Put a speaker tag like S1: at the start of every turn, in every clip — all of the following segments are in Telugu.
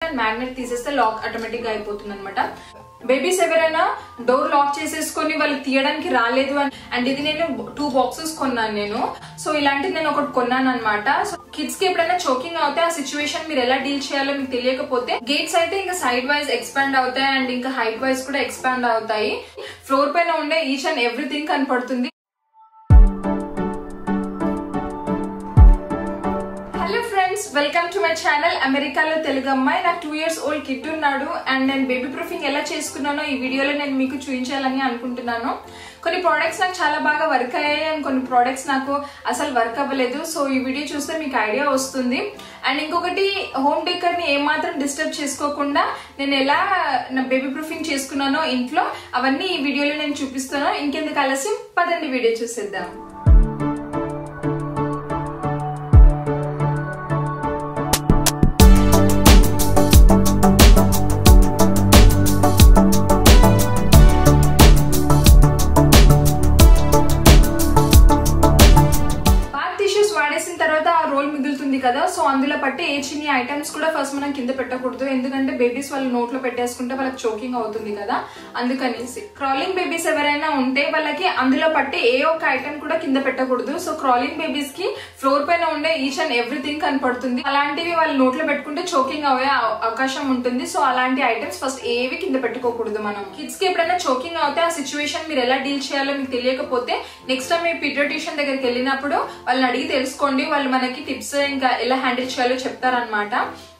S1: దాని మ్యాగ్నెట్ తీసేస్తే లాక్ ఆటోమేటిక్ గా అయిపోతుంది అనమాట. బేబీస్ ఎవరైనా డోర్ లాక్ చేసేసుకొని వాళ్ళు తీయడానికి రాలేదు అండ్ ఇది నేను 2 బాక్సెస్ కొన్నాను నేను. సో ఇలాంటిది నేను ఒకటి కొన్నాను అనమాట. సో కిడ్స్ కి ఎప్పుడైనా చోకింగ్ అవుతే ఆ సిచ్యువేషన్ మీరు ఎలా డీల్ చేయాలో మీకు తెలియకపోతే గేట్స్ అయితే ఇంకా సైడ్ వైజ్ ఎక్స్పాండ్ అవుతాయి అండ్ ఇంకా హైట్ వైజ్ కూడా ఎక్స్పాండ్ అవుతాయి. ఫ్లోర్ పైన ఉండే ఈచ్ అండ్ ఎవ్రీథింగ్ కనపడుతుంది. Welcome to my channel. అమెరికాలో తెలుగు అమ్మాయి. నాకు 2 years old కిడ్ ఉన్నాడు అండ్ నేను బేబీ ప్రూఫింగ్ ఎలా చేసుకున్నానో ఈ వీడియోలో నేను మీకు చూపించాలని అనుకుంటున్నాను. కొన్ని ప్రోడక్ట్స్ నాకు చాలా బాగా వర్క్ అయ్యాయి అండ్ కొన్ని ప్రోడక్ట్స్ నాకు అసలు వర్క్ అవ్వలేదు. సో ఈ వీడియో చూస్తే మీకు ఐడియా వస్తుంది. అండ్ ఇంకొకటి, హోమ్ డెకర్ ని ఏమాత్రం డిస్టర్బ్ చేసుకోకుండా నేను ఎలా నా బేబీ ప్రూఫింగ్ చేసుకున్నానో ఇంట్లో అవన్నీ ఈ వీడియోలో నేను చూపిస్తాను. ఇంకెందుకు ఆలస్యం, పదండి వీడియో చూసేద్దాం. కదా, సో అందులో పట్టి ఏ చిన్ని ఐటమ్స్ కూడా ఫస్ట్ మనం కింద పెట్టకూడదు. ఎందుకంటే బేబీస్ వాళ్ళు నోట్లో పెట్టేసుకుంటే వాళ్ళకి చోకింగ్ అవుతుంది కదా, అందుకనేసి. క్రాలింగ్ బేబీస్ ఎవరైనా ఉంటే వాళ్ళకి అందులో పట్టి ఏ ఒక్క ఐటమ్ కూడా కింద పెట్టకూడదు. సో క్రాలింగ్ బేబీస్ కి ఫ్లోర్ పైన ఉండే ఈచ్ అండ్ ఎవ్రీథింగ్ కనపడుతుంది. అలాంటివి వాళ్ళు నోట్లో పెట్టుకుంటే చోకింగ్ అయ్యే అవకాశం ఉంటుంది. సో అలాంటి ఐటమ్స్ ఫస్ట్ ఏవి కింద పెట్టుకోకూడదు. మనం కిడ్స్ కి ఎప్పుడైనా చోకింగ్ అవుతే ఆ సిచ్యువేషన్ మీరు ఎలా డీల్ చేయాలో మీకు తెలియకపోతే నెక్స్ట్ టైం మీ పీడియాట్రిషియన్ దగ్గరికి వెళ్ళినప్పుడు వాళ్ళని అడిగి తెలుసుకోండి. వాళ్ళు మనకి టిప్స్ ఇంకా ఎలా హ్యాండిల్ చేయాలో చెప్తారనమాట.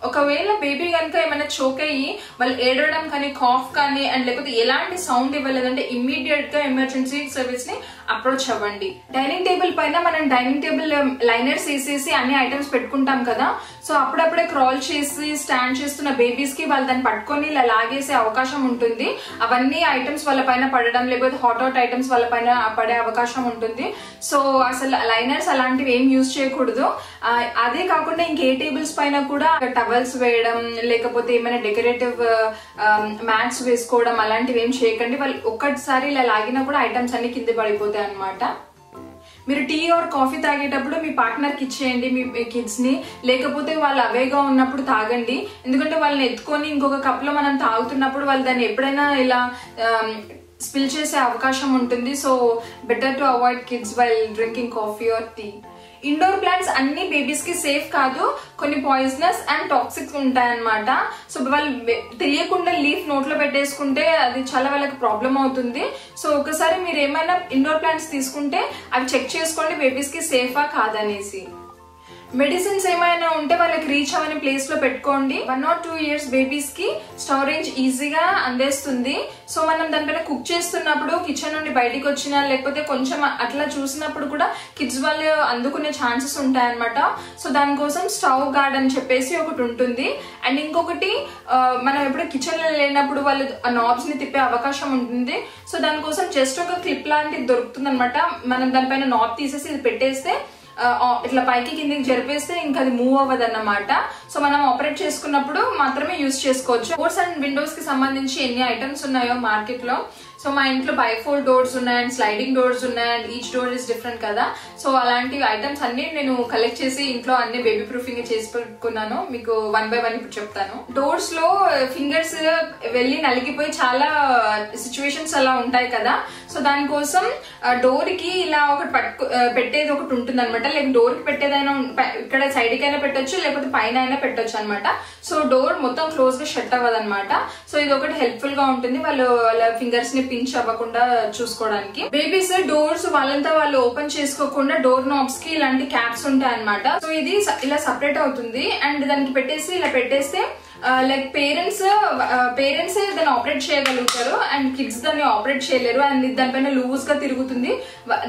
S1: ఒకవేళ బేబీ కనుక ఏమైనా చోక్ అయ్యి వాళ్ళు ఏడవడం కానీ, కాఫ్ కానీ అండ్ లేకపోతే ఎలాంటి సౌండ్ ఇవ్వలేదంటే ఇమ్మీడియట్ గా ఎమర్జెన్సీ సర్వీస్ ని అప్రోచ్ అవ్వండి. డైనింగ్ టేబుల్ పైన మనం డైనింగ్ టేబుల్ లైనర్స్ వేసేసి అన్ని ఐటమ్స్ పెట్టుకుంటాం కదా, సో అప్పుడప్పుడే క్రాల్ చేసి స్టాండ్ చేస్తున్న బేబీస్ కి వాళ్ళు దాన్ని పట్టుకొని ఇలా లాగేసే అవకాశం ఉంటుంది. అవన్నీ ఐటమ్స్ వాళ్ళ పైన పడడం, లేకపోతే హాట్ ఐటమ్స్ వాళ్ళ పైన పడే అవకాశం ఉంటుంది. సో అసలు లైనర్స్ అలాంటివి ఏం యూజ్ చేయకూడదు. అదే కాకుండా ఇంకే టేబుల్స్ పైన కూడా టవల్స్ వేయడం, లేకపోతే ఏమైనా డెకరేటివ్ మ్యాట్స్ వేసుకోవడం అలాంటివి ఏం చేయకండి. వాళ్ళు ఒక్కసారి ఇలా లాగినా కూడా ఐటమ్స్ అన్ని కింద పడిపోతాయి అన్నమాట. మీరు టీ ఆర్ కాఫీ తాగేటప్పుడు మీ పార్ట్నర్ కి ఇచ్చేయండి, మీ కిడ్స్ ని. లేకపోతే వాళ్ళు అవేగా ఉన్నప్పుడు తాగండి. ఎందుకంటే వాళ్ళని ఎత్తుకొని ఇంకొక కప్ లో మనం తాగుతున్నప్పుడు వాళ్ళు దాన్ని ఎప్పుడైనా ఇలా స్పిల్ చేసే అవకాశం ఉంటుంది. So better to avoid kids while drinking coffee or tea. Indoor plants అన్ని బేబీస్ కి సేఫ్ కాదు, కొన్ని పాయిజనస్ అండ్ టాక్సిక్ ఉంటాయన్నమాట. సో వాళ్ళు తెలియకుండా లీఫ్ నోట్లో పెట్టేసుకుంటే అది చాలా వాళ్ళకి ప్రాబ్లం అవుతుంది. సో ఒకసారి మీరు ఏమైనా ఇండోర్ ప్లాంట్స్ తీసుకుంటే అవి చెక్ చేసుకోండి బేబీస్ కి సేఫా కాదనేసి. మెడిసిన్స్ ఏమైనా ఉంటే వాళ్ళకి రీచ్ అవని ప్లేస్ లో పెట్టుకోండి. 1 or 2 years బేబీస్ కి స్టోరేజ్ ఈజీగా అందేస్తుంది. సో మనం దానిపైన కుక్ చేస్తున్నప్పుడు కిచెన్ నుండి బయటికి వచ్చినా లేకపోతే కొంచెం అట్లా చూసినప్పుడు కూడా కిడ్స్ వాళ్ళు అందుకునే ఛాన్సెస్ ఉంటాయన్నమాట. సో దానికోసం స్టవ్ గార్డ్ అని చెప్పేసి ఒకటి ఉంటుంది. అండ్ ఇంకొకటి, మనం ఎప్పుడు కిచెన్ లో లేనప్పుడు వాళ్ళు నాబ్స్ ని తిప్పే అవకాశం ఉంటుంది. సో దానికోసం జస్ట్ ఒక క్లిప్ లాంటిది దొరుకుతుంది అనమాట. మనం దానిపైన నాబ్ తీసేసి ఇది పెట్టేస్తే ఇట్లా పైకి కిందికి జరిపేస్తే ఇంకా అది మూవ్ అవ్వదు అన్నమాట. సో మనం ఆపరేట్ చేసుకున్నప్పుడు మాత్రమే యూజ్ చేసుకోవచ్చు. డోర్స్ అండ్ విండోస్ కి సంబంధించి ఎన్ని ఐటమ్స్ ఉన్నాయో మార్కెట్ లో, సో మా ఇంట్లో బైఫోల్డ్ డోర్స్ ఉన్నాయి అండ్ స్లైడింగ్ డోర్స్ ఉన్నాయి and each door is different కదా. సో అలాంటి ఐటమ్స్ అన్ని నేను కలెక్ట్ చేసి ఇంట్లో అన్ని బేబీ ప్రూఫింగ్ చేసి పెట్టుకున్నాను. మీకు 1 by 1 ఇప్పుడు చెప్తాను. డోర్స్ లో ఫింగర్స్ వెళ్ళి నలిగిపోయి చాలా సిచ్యువేషన్స్ అలా ఉంటాయి కదా. సో దానికోసం డోర్ కి ఇలా ఒకటి పెట్టేది ఒకటి ఉంటుంది అనమాట. లేక డోర్ కి పెట్టేదైనా ఇక్కడ సైడ్ కి అయినా పెట్టొచ్చు, లేకపోతే పైన అయినా పెట్టొచ్చు అనమాట. సో డోర్ మొత్తం క్లోజ్ గా షట్ అవ్వదు అనమాట. సో ఇది ఒకటి హెల్ప్ఫుల్ గా ఉంటుంది వాళ్ళ ఫింగర్స్ ని పించ్ అవ్వకుండా చూసుకోవడానికి. బేబీస్ డోర్స్ వాళ్ళంతా వాళ్ళు ఓపెన్ చేసుకోకుండా డోర్ నాబ్స్ కి ఇలాంటి క్యాప్స్ ఉంటాయి అనమాట. సో ఇది ఇలా సపరేట్ అవుతుంది అండ్ దానికి పెట్టేసి ఇలా పెట్టేస్తే లైక్ పేరెంట్స్ దాన్ని ఆపరేట్ చేయగలుగుతారు అండ్ కిడ్స్ దాన్ని ఆపరేట్ చేయలేరు. అండ్ దానిపైన లూజ్ గా తిరుగుతుంది,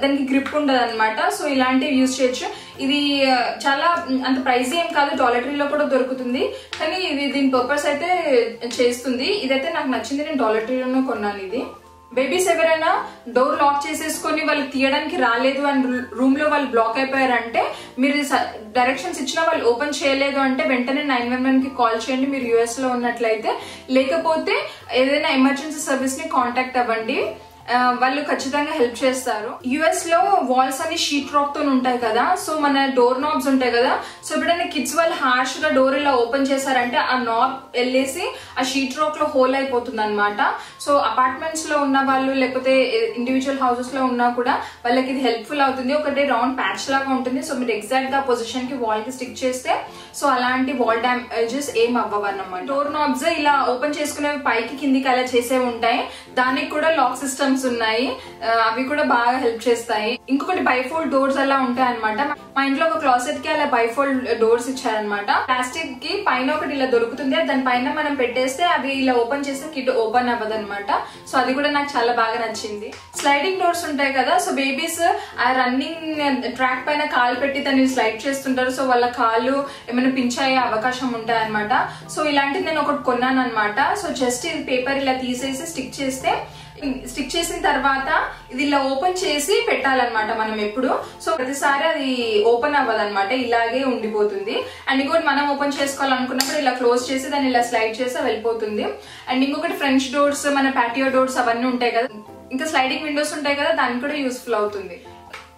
S1: దానికి గ్రిప్ ఉండదు అనమాట. సో ఇలాంటివి యూజ్ చేయొచ్చు. ఇది చాలా అంత ప్రైస్ ఏం కాదు, డాలటరీలో కూడా దొరుకుతుంది. కానీ ఇది దీని పర్పస్ అయితే చేస్తుంది. ఇదైతే నాకు నచ్చింది, నేను డాలటరీలోనే కొన్నాను ఇది. బేబీస్ ఎవరైనా డోర్ లాక్ చేసేసుకొని వాళ్ళు తీయడానికి రాలేదు అండ్ రూమ్ లో వాళ్ళు బ్లాక్ అయిపోయారంటే, మీరు డైరెక్షన్స్ ఇచ్చినా వాళ్ళు ఓపెన్ చేయలేదు అంటే వెంటనే 911 కి కాల్ చేయండి మీరు యుఎస్ లో ఉన్నట్లయితే. లేకపోతే ఏదైనా ఎమర్జెన్సీ సర్వీస్ ని కాంటాక్ట్ అవ్వండి. వాళ్ళు ఖచ్చితంగా హెల్ప్ చేస్తారు. యుఎస్ లో వాల్స్ అన్ని షీట్ రాక్ తో ఉంటాయి కదా, సో మన డోర్ నాబ్స్ ఉంటాయి కదా, సో ఎప్పుడైనా కిడ్స్ వాళ్ళు హార్ష్ గా డోర్ ఇలా ఓపెన్ చేశారంటే ఆ నాబ్ వెళ్ళేసి ఆ షీట్ రాక్ లో హోల్ అయిపోతుంది అనమాట. సో అపార్ట్మెంట్స్ లో ఉన్న వాళ్ళు లేకపోతే ఇండివిజువల్ హౌసెస్ లో ఉన్నా కూడా వాళ్ళకి ఇది హెల్ప్ఫుల్ అవుతుంది. ఒకటి రౌండ్ ప్యాచ్ లాగా ఉంటుంది, సో మీరు ఎగ్జాక్ట్ గా పొజిషన్ కి వాల్ కి స్టిక్ చేస్తే సో అలాంటి వాల్ డ్యామేజెస్ ఏం అవ్వవన్నమాట. డోర్ నాబ్స్ ఇలా ఓపెన్ చేసుకునే పైకి కిందికి అలా చేసే ఉంటాయి, దానికి కూడా లాక్ సిస్టమ్స్ ఉన్నాయి, అవి కూడా బాగా హెల్ప్ చేస్తాయి. ఇంకొకటి బైఫోల్డ్ డోర్స్ అలా ఉంటాయి అనమాట. మా ఇంట్లో ఒక క్లాసెట్ కి అలా బైఫోల్డ్ డోర్స్ ఇచ్చారనమాట. ప్లాస్టిక్ కి పైన ఒకటి ఇలా దొరుకుతుంది, దాని పైన మనం పెట్టేస్తే అవి ఇలా ఓపెన్ చేస్తే కిట్ ఓపెన్ అవ్వదు అనమాట. సో అది కూడా నాకు చాలా బాగా నచ్చింది. స్లైడింగ్ డోర్స్ ఉంటాయి కదా, సో బేబీస్ ఆ రన్నింగ్ ట్రాక్ పైన కాలు పెట్టి దాన్ని స్లైడ్ చేస్తుంటారు, సో వాళ్ళ కాళ్ళు ఏమైనా పించ్ అయ్యే అవకాశం ఉంటాయి అనమాట. సో ఇలాంటిది నేను ఒకటి కొన్నాను అనమాట. సో జస్ట్ ఇది పేపర్ ఇలా తీసేసి స్టిక్ చేసిన తర్వాత ఇది ఇలా ఓపెన్ చేసి పెట్టాలన్నమాట మనం ఎప్పుడు. సో ప్రతిసారి అది ఓపెన్ అవ్వదన్నమాట, ఇలాగే ఉండిపోతుంది. అండ్ ఇంకోటి మనం ఓపెన్ చేసుకోవాలనుకున్నప్పుడు ఇలా క్లోజ్ చేసి దాన్ని ఇలా స్లైడ్ చేసి వెళ్ళిపోతుంది. అండ్ ఇంకొకటి ఫ్రెంచ్ డోర్స్, మన ప్యాటియో డోర్స్ అవన్నీ ఉంటాయి కదా, ఇంకా స్లైడింగ్ విండోస్ ఉంటాయి కదా, దానికి కూడా యూస్ఫుల్ అవుతుంది.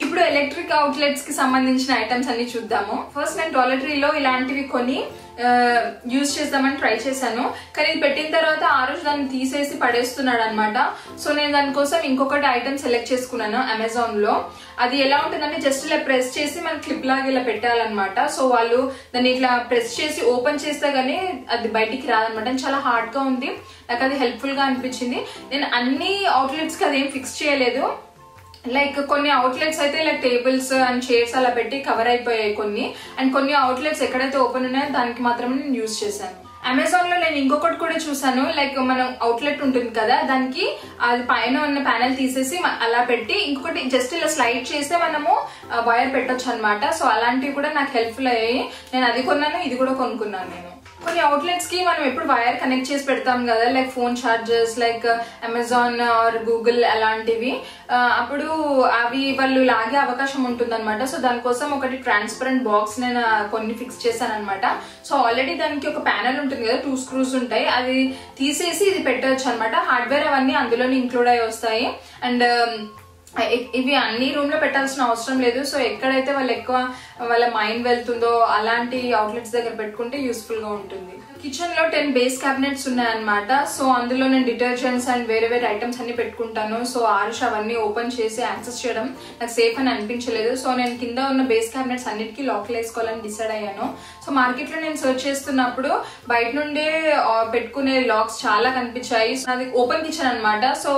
S1: ఇప్పుడు ఎలక్ట్రిక్ అవుట్లెట్స్ కి సంబంధించిన ఐటమ్స్ అన్ని చూద్దాము. ఫస్ట్ నేను డాలర్ట్రీలో ఇలాంటివి కొని యూజ్ చేద్దామని ట్రై చేశాను, కానీ ఇది పెట్టిన తర్వాత ఆ రోజు దాన్ని తీసేసి పడేస్తున్నాడు అనమాట. సో నేను దానికోసం ఇంకొకటి ఐటమ్ సెలెక్ట్ చేసుకున్నాను అమెజాన్ లో. అది ఎలా ఉంటుందంటే జస్ట్ ఇలా ప్రెస్ చేసి మన క్లిప్ లాగా ఇలా పెట్టాలన్నమాట. సో వాళ్ళు దాన్ని ఇట్లా ప్రెస్ చేసి ఓపెన్ చేస్తే గానీ అది బయటికి రాదనమాట. చాలా హార్డ్ గా ఉంది, నాకు అది హెల్ప్ఫుల్ గా అనిపించింది. నేను అన్ని అవుట్లెట్స్ కి అదేం ఫిక్స్ చేయలేదు, లైక్ కొన్ని అవుట్లెట్స్ అయితే లైక్ టేబుల్స్ అండ్ చైర్స్ అలా పెట్టి కవర్ అయిపోయాయి కొన్ని, అండ్ కొన్ని అవుట్లెట్స్ ఎక్కడైతే ఓపెన్ ఉన్నాయో దానికి మాత్రమే నేను యూజ్ చేశాను. అమెజాన్ లో నేను ఇంకొకటి కూడా చూసాను, లైక్ మనం అవుట్లెట్ ఉంటుంది కదా, దానికి అది పైన ఉన్న ప్యానెల్ తీసేసి అలా పెట్టి ఇంకొకటి జస్ట్ ఇలా స్లైడ్ చేస్తే మనము వైర్ పెట్టొచ్చు అనమాట. సో అలాంటివి కూడా నాకు హెల్ప్ఫుల్ అయ్యాయి, నేను అది కొన్నాను, ఇది కూడా కొనుక్కున్నాను నేను. కొన్ని అవుట్లెట్స్ కి మనం ఎప్పుడు వైర్ కనెక్ట్ చేసి పెడతాం కదా, like phone chargers, like Amazon are Google అలాంటివి, అప్పుడు అవి వాళ్ళు లాగే అవకాశం ఉంటుంది అనమాట. సో దానికోసం ఒకటి ట్రాన్స్పరెంట్ బాక్స్ నేను కొన్ని ఫిక్స్ చేశాను అనమాట. సో ఆల్రెడీ దానికి ఒక ప్యానెల్ ఉంటుంది కదా, 2 స్క్రూస్ ఉంటాయి, అది తీసేసి ఇది పెట్టవచ్చు అనమాట. హార్డ్వేర్ అవన్నీ అందులోనే ఇంక్లూడ్ అయ్యి వస్తాయి. అండ్ ఇవి అన్ని రూమ్ లో పెట్టాల్సిన అవసరం లేదు. సో ఎక్కడైతే వాళ్ళు ఎక్కువ వాళ్ళ మైండ్ వెళ్తుందో అలాంటి అవుట్లెట్స్ దగ్గర పెట్టుకుంటే యూస్ఫుల్ గా ఉంటుంది. కిచెన్ లో 10 బేస్ క్యాబినెట్స్ ఉన్నాయన్నమాట. సో అందులో నేను డిటర్జెంట్స్ అండ్ వేరే వేరే ఐటమ్స్ అన్ని పెట్టుకుంటాను. సో ఆరుష్ అవన్నీ ఓపెన్ చేసి యాక్సెస్ చేయడం నాకు సేఫ్ అని అనిపించలేదు. సో నేను కింద ఉన్న బేస్ క్యాబినెట్స్ అన్నిటికీ లాక్లు వేసుకోవాలని డిసైడ్ అయ్యాను. సో మార్కెట్ లో నేను సర్చ్ చేస్తున్నప్పుడు బయట నుండే పెట్టుకునే లాక్స్ చాలా కనిపించాయి. అది ఓపెన్ కిచెన్ అనమాట. సో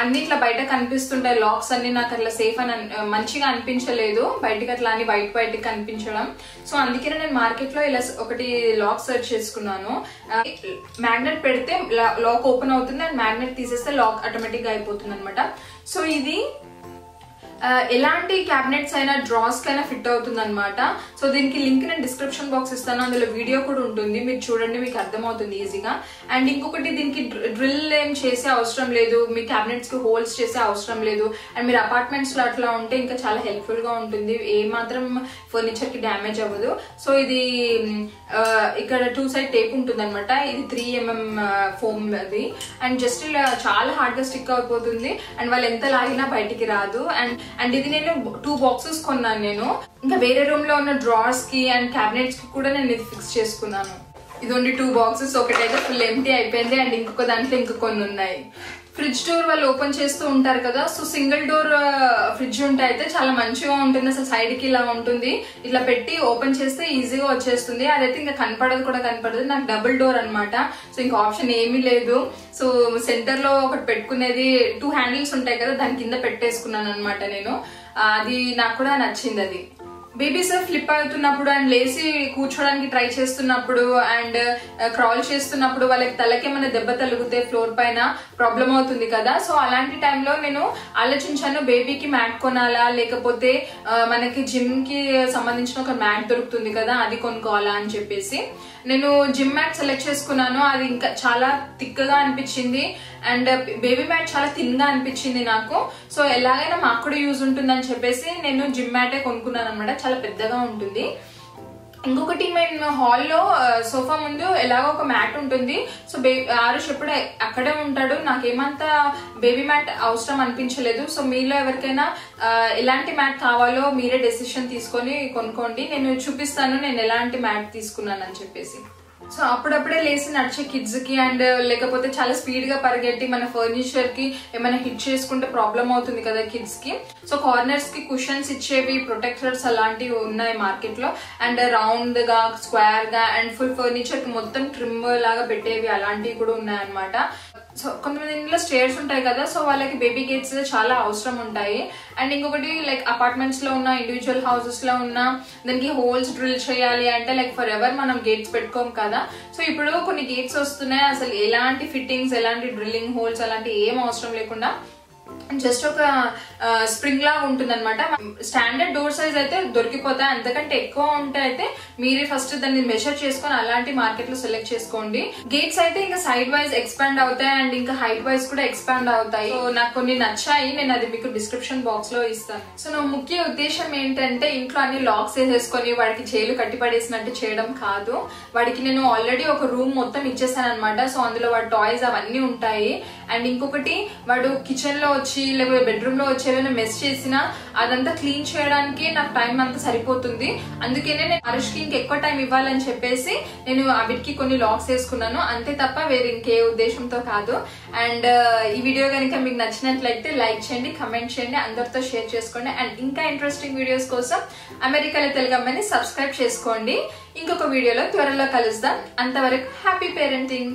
S1: అన్నిట్లా బయట కనిపిస్తుంటాయి లాక్స్ అన్ని, నాకు అట్లా సేఫ్ అని మంచిగా అనిపించలేదు, బయటకి అట్లా అని బయటకి కనిపించడం. సో అందుకే నేను మార్కెట్ లో ఇలా ఒకటి లాక్ సర్చ్ చేసుకున్నాను. మ్యాగ్నెట్ పెడితే లాక్ ఓపెన్ అవుతుంది, అండ్ మ్యాగ్నెట్ తీసేస్తే లాక్ ఆటోమేటిక్ గా అయిపోతుంది అనమాట. సో ఇది ఎలాంటి క్యాబినెట్స్ అయినా డ్రాస్ కైనా ఫిట్ అవుతుంది అనమాట. సో దీనికి లింక్ నేను డిస్క్రిప్షన్ బాక్స్ ఇస్తాను, అందులో వీడియో కూడా ఉంటుంది, మీరు చూడండి, మీకు అర్థమవుతుంది ఈజీగా. అండ్ ఇంకొకటి దీనికి డ్రిల్ ఏం చేసే అవసరం లేదు, మీ క్యాబినెట్స్ కి హోల్స్ చేసే అవసరం లేదు. అండ్ మీరు అపార్ట్మెంట్స్ లో అట్లా ఉంటే ఇంకా చాలా హెల్ప్ఫుల్ గా ఉంటుంది, ఏ మాత్రం ఫర్నిచర్ కి డ్యామేజ్ అవ్వదు. సో ఇది ఇక్కడ 2 సైడ్ టేప్ ఉంటుంది అనమాట, ఇది 3mm ఫోమ్ అది, అండ్ జస్ట్ ఇలా చాలా హార్డ్ గా స్టిక్ అయిపోతుంది, అండ్ వాళ్ళు ఎంత లాగినా బయటికి రాదు. అండ్ ఇది నేను 2 బాక్సెస్ కొన్నాను నేను. ఇంకా వేరే రూమ్ లో ఉన్న డ్రార్స్ కి అండ్ క్యాబినెట్స్ కి కూడా నేను ఇది ఫిక్స్ చేసుకున్నాను. ఇది ఓన్లీ 2 బాక్సెస్, ఒకటైతే ఫుల్ ఎంటీ అయిపోయింది, అండ్ ఇంకొక దాంట్లో ఇంకా కొన్ని ఉన్నాయి. ఫ్రిడ్జ్ డోర్ వాళ్ళు ఓపెన్ చేస్తూ ఉంటారు కదా, సో సింగిల్ డోర్ ఫ్రిడ్జ్ ఉంటే అయితే చాలా మంచిగా ఉంటుంది, అసలు సైడ్ కి ఇలా ఉంటుంది, ఇట్లా పెట్టి ఓపెన్ చేస్తే ఈజీగా వచ్చేస్తుంది. అదైతే ఇంకా కనపడదు. నాకు డబుల్ డోర్ అనమాట. సో ఇంకా ఆప్షన్ ఏమీ లేదు. సో సెంటర్ లో ఒకటి పెట్టుకునేది 2 హ్యాండిల్స్ ఉంటాయి కదా, దాని కింద పెట్టేసుకున్నాను అనమాట నేను. అది నాకు కూడా నచ్చింది. అది బేబీస్ ఫ్లిప్ అవుతున్నప్పుడు అండ్ లేచి కూర్చోడానికి ట్రై చేస్తున్నప్పుడు అండ్ క్రాల్ చేస్తున్నప్పుడు వాళ్ళకి తలకేమైనా దెబ్బ తగిలితే ఫ్లోర్ పైన ప్రాబ్లం అవుతుంది కదా. సో అలాంటి టైంలో నేను ఆలోచించాను, బేబీకి మ్యాట్ కొనాలా లేకపోతే మనకి జిమ్ కి సంబంధించిన ఒక మ్యాట్ దొరుకుతుంది కదా, అది కొనుక్కోవాలా అని చెప్పేసి నేను జిమ్ మ్యాట్ సెలెక్ట్ చేసుకున్నాను. అది ఇంకా చాలా థిక్గా అనిపించింది అండ్ బేబీ మ్యాట్ చాలా థిన్ గా అనిపించింది నాకు. సో ఎలాగైనా మాకు కూడా యూజ్ ఉంటుందని చెప్పేసి నేను జిమ్ మ్యాటే కొనుక్కున్నాను అనమాట. చాలా పెద్దగా ఉంటుంది. ఇంకొకటి మేము హాల్లో సోఫా ముందు ఎలాగో ఒక మ్యాట్ ఉంటుంది. సో ఆరుష్ ఎప్పుడు అక్కడే ఉంటాడు. నాకేమంతా బేబీ మ్యాట్ అవసరం అనిపించలేదు. సో మీలో ఎవరికైనా ఎలాంటి మ్యాట్ కావాలో మీరే డెసిషన్ తీసుకొని కొనుక్కోండి. నేను చూపిస్తాను నేను ఎలాంటి మ్యాట్ తీసుకున్నానని చెప్పేసి. సో అప్పుడప్పుడే లేసి నడిచే కిడ్స్ కి అండ్ లేకపోతే చాలా స్పీడ్ గా పరిగెట్టి మన ఫర్నిచర్ కి ఏమైనా హిట్ చేసుకుంటే ప్రాబ్లం అవుతుంది కదా కిడ్స్ కి. సో కార్నర్స్ కి కుషన్స్ ఇచ్చేవి, ప్రొటెక్టర్స్ అలాంటివి ఉన్నాయి మార్కెట్ లో. అండ్ రౌండ్ గా, స్క్వేర్ గా అండ్ ఫుల్ ఫర్నిచర్ కి మొత్తం ట్రిమ్ లాగా పెట్టేవి అలాంటివి కూడా ఉన్నాయి అన్నమాట. సో కొంతమంది ఇంట్లో స్టేర్స్ ఉంటాయి కదా, సో వాళ్ళకి బేబీ గేట్స్ చాలా అవసరం ఉంటాయి. అండ్ ఇంకొకటి లైక్ అపార్ట్మెంట్స్ లో ఉన్న, ఇండివిజువల్ హౌసెస్ లో ఉన్న దానికి హోల్స్ డ్రిల్ చేయాలి అంటే లైక్ ఫర్ ఎవర్ మనం గేట్స్ పెట్టుకోం కదా. సో ఇప్పుడు కొన్ని గేట్స్ వస్తున్నాయి, అసలు ఎలాంటి ఫిట్టింగ్స్, ఎలాంటి డ్రిల్లింగ్ హోల్స్ అలాంటి ఏం అవసరం లేకుండా జస్ట్ ఒక స్ప్రింగ్ లాగా ఉంటుంది అనమాట. స్టాండర్డ్ డోర్ సైజ్ అయితే దొరికిపోతాయి. అంతకంటే ఎక్కువ ఉంటే అయితే మీరే ఫస్ట్ దాన్ని మెజర్ చేసుకొని అలాంటి మార్కెట్ లో సెలెక్ట్ చేసుకోండి. గేట్స్ అయితే ఇంకా సైడ్ వైజ్ ఎక్స్పాండ్ అవుతాయి అండ్ ఇంకా హైట్ వైజ్ కూడా ఎక్స్పాండ్ అవుతాయి. సో నాకు కొన్ని నచ్చాయి, నేను అది మీకు డిస్క్రిప్షన్ బాక్స్ లో ఇస్తాను. సో నా ముఖ్య ఉద్దేశం ఏంటంటే ఇంట్లో అన్ని లాక్స్ వేసేసుకొని వాడికి జైలు కట్టిపడేసినట్టు చేయడం కాదు. వాడికి నేను ఆల్రెడీ ఒక రూమ్ మొత్తం ఇచ్చేసాను అనమాట. సో అందులో వాడి టాయ్స్ అవన్నీ ఉంటాయి. అండ్ ఇంకొకటి వాడు కిచెన్ లో వచ్చి లేకపోతే బెడ్రూమ్ లో వచ్చి ఏమైనా మెస్ చేసినా అదంతా క్లీన్ చేయడానికి నాకు టైం అంతా సరిపోతుంది. అందుకనే నేను ఆరుష్కి ఇంకెక్కువ టైం ఇవ్వాలని చెప్పేసి నేను వీటికి కొన్ని లాక్స్ వేసుకున్నాను, అంతే తప్ప వేరే ఇంకే ఉద్దేశంతో కాదు. అండ్ ఈ వీడియో కనుక మీకు నచ్చినట్లయితే లైక్ చేయండి, కమెంట్ చేయండి, అందరితో షేర్ చేసుకోండి. అండ్ ఇంకా ఇంట్రెస్టింగ్ వీడియోస్ కోసం అమెరికాలో తెలుగు అమ్మని సబ్స్క్రైబ్ చేసుకోండి. ఇంకొక వీడియోలో త్వరలో కలుద్దాం. అంతవరకు హ్యాపీ పేరెంటింగ్.